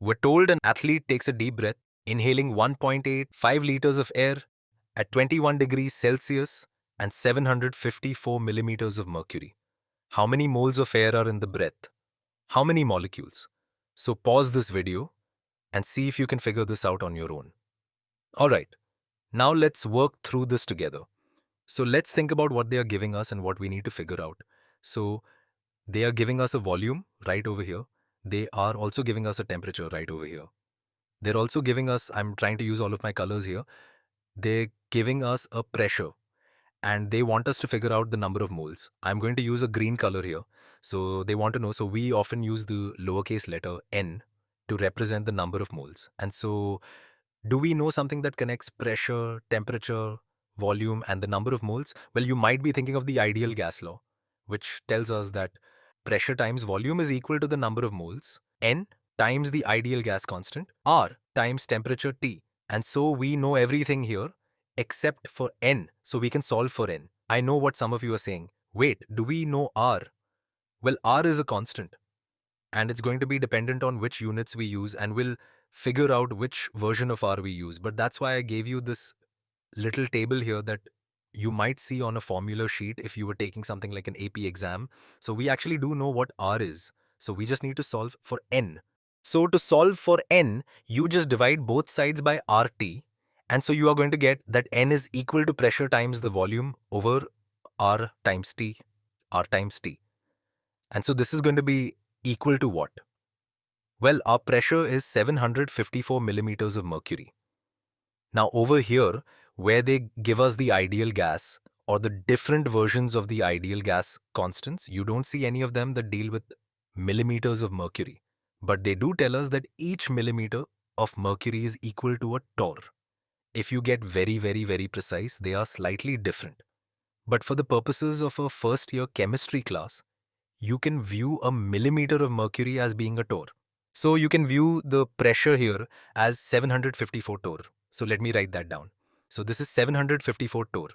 We're told an athlete takes a deep breath, inhaling 1.85 liters of air at 21 degrees Celsius and 754 millimeters of mercury. How many moles of air are in the breath? How many molecules? So pause this video and see if you can figure this out on your own. Alright, now let's work through this together. So let's think about what they are giving us and what we need to figure out. So they are giving us a volume right over here. They are also giving us a temperature right over here. They're also giving us, I'm trying to use all of my colors here, they're giving us a pressure and they want us to figure out the number of moles. I'm going to use a green color here. So they want to know, so we often use the lowercase letter n to represent the number of moles. And so do we know something that connects pressure, temperature, volume, and the number of moles? Well, you might be thinking of the ideal gas law, which tells us that pressure times volume is equal to the number of moles, N times the ideal gas constant, R times temperature T. And so we know everything here except for N, so we can solve for N. I know what some of you are saying. Wait, do we know R? Well, R is a constant, and it's going to be dependent on which units we use, and we'll figure out which version of R we use. But that's why I gave you this little table here that you might see on a formula sheet if you were taking something like an AP exam. So we actually do know what R is. So we just need to solve for N. So to solve for N, you just divide both sides by RT. And so you are going to get that N is equal to pressure times the volume over R times T, R times T. And so this is going to be equal to what? Well, our pressure is 754 millimeters of mercury. Now over here, where they give us the ideal gas or the different versions of the ideal gas constants, you don't see any of them that deal with millimeters of mercury. But they do tell us that each millimeter of mercury is equal to a torr. If you get very precise, they are slightly different. But for the purposes of a first year chemistry class, you can view a millimeter of mercury as being a torr. So you can view the pressure here as 754 torr. So let me write that down. So this is 754 torr.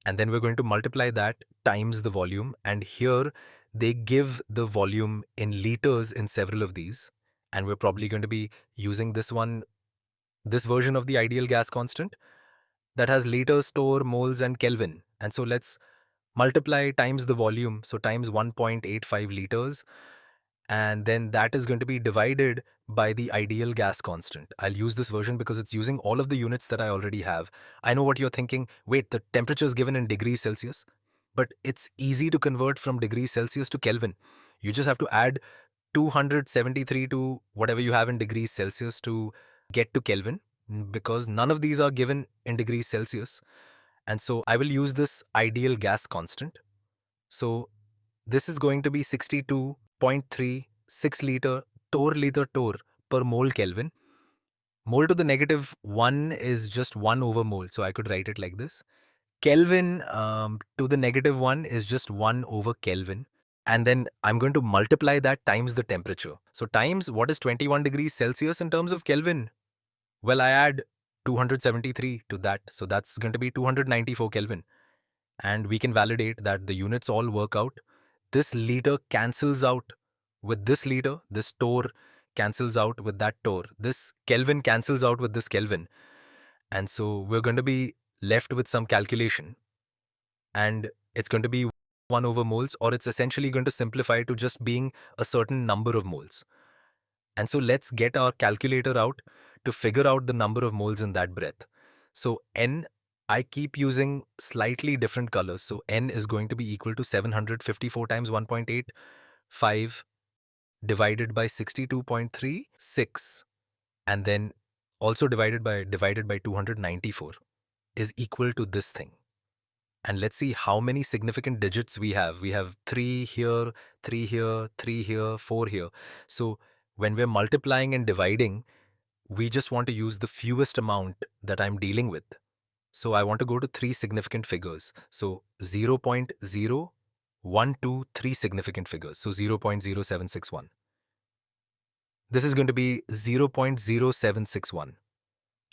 And then we're going to multiply that times the volume. And here they give the volume in liters in several of these. And we're probably going to be using this one, this version of the ideal gas constant that has liters, torr, moles, and Kelvin. And so let's multiply times the volume. So times 1.85 liters. And then that is going to be divided by the ideal gas constant. I'll use this version because it's using all of the units that I already have. I know what you're thinking. Wait, the temperature is given in degrees Celsius, but it's easy to convert from degrees Celsius to Kelvin. You just have to add 273 to whatever you have in degrees Celsius to get to Kelvin, because none of these are given in degrees Celsius. And so I will use this ideal gas constant. So this is going to be 62.36 liter torr per mole Kelvin. Mole to the negative 1 is just 1 over mole. So I could write it like this. Kelvin to the negative 1 is just 1 over Kelvin. And then I'm going to multiply that times the temperature. So times what is 21 degrees Celsius in terms of Kelvin? Well, I add 273 to that. So that's going to be 294 Kelvin. And we can validate that the units all work out. This liter cancels out with this liter, this torr cancels out with that torr, this Kelvin cancels out with this Kelvin. And so we're going to be left with some calculation. And it's going to be 1 over moles, or it's essentially going to simplify to just being a certain number of moles. And so let's get our calculator out to figure out the number of moles in that breath. So N, I keep using slightly different colors. So N is going to be equal to 754 times 1.85 divided by 62.36, and then also divided by 294 is equal to this thing. And let's see how many significant digits we have. We have 3 here, 3 here, 3 here, 4 here. So when we're multiplying and dividing, we just want to use the fewest amount that I'm dealing with. So I want to go to 3 significant figures. So 0.0123 significant figures. So 0.0761. This is going to be 0.0761.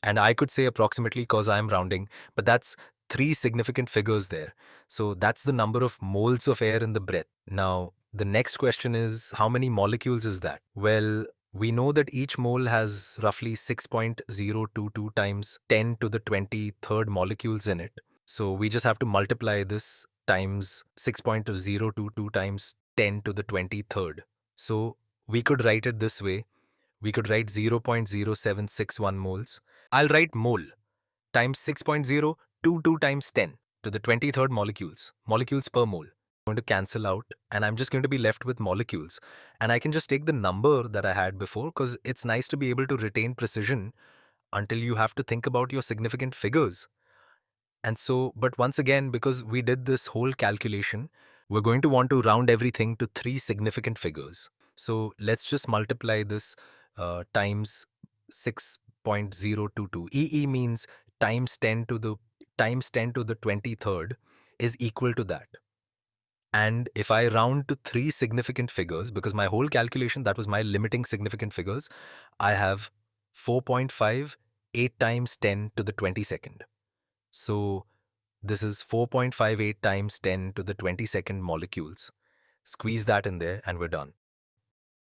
And I could say approximately because I'm rounding, but that's 3 significant figures there. So that's the number of moles of air in the breath. Now, the next question is, how many molecules is that? Well, We know that each mole has roughly 6.022 times 10 to the 23rd molecules in it. So we just have to multiply this times 6.022 times 10 to the 23rd. So we could write it this way. We could write 0.0761 moles. I'll write mole times 6.022 times 10 to the 23rd molecules per mole. I'm going to cancel out and I'm just going to be left with molecules. And I can just take the number that I had before because it's nice to be able to retain precision until you have to think about your significant figures. And so, but once again, because we did this whole calculation, we're going to want to round everything to 3 significant figures. So let's just multiply this times 6.022. EE means times 10 to the 23rd is equal to that. And if I round to 3 significant figures, because my whole calculation, that was my limiting significant figures, I have 4.5, 8 times 10 to the 22nd. So this is 4.58 times 10 to the 22nd molecules. Squeeze that in there and we're done.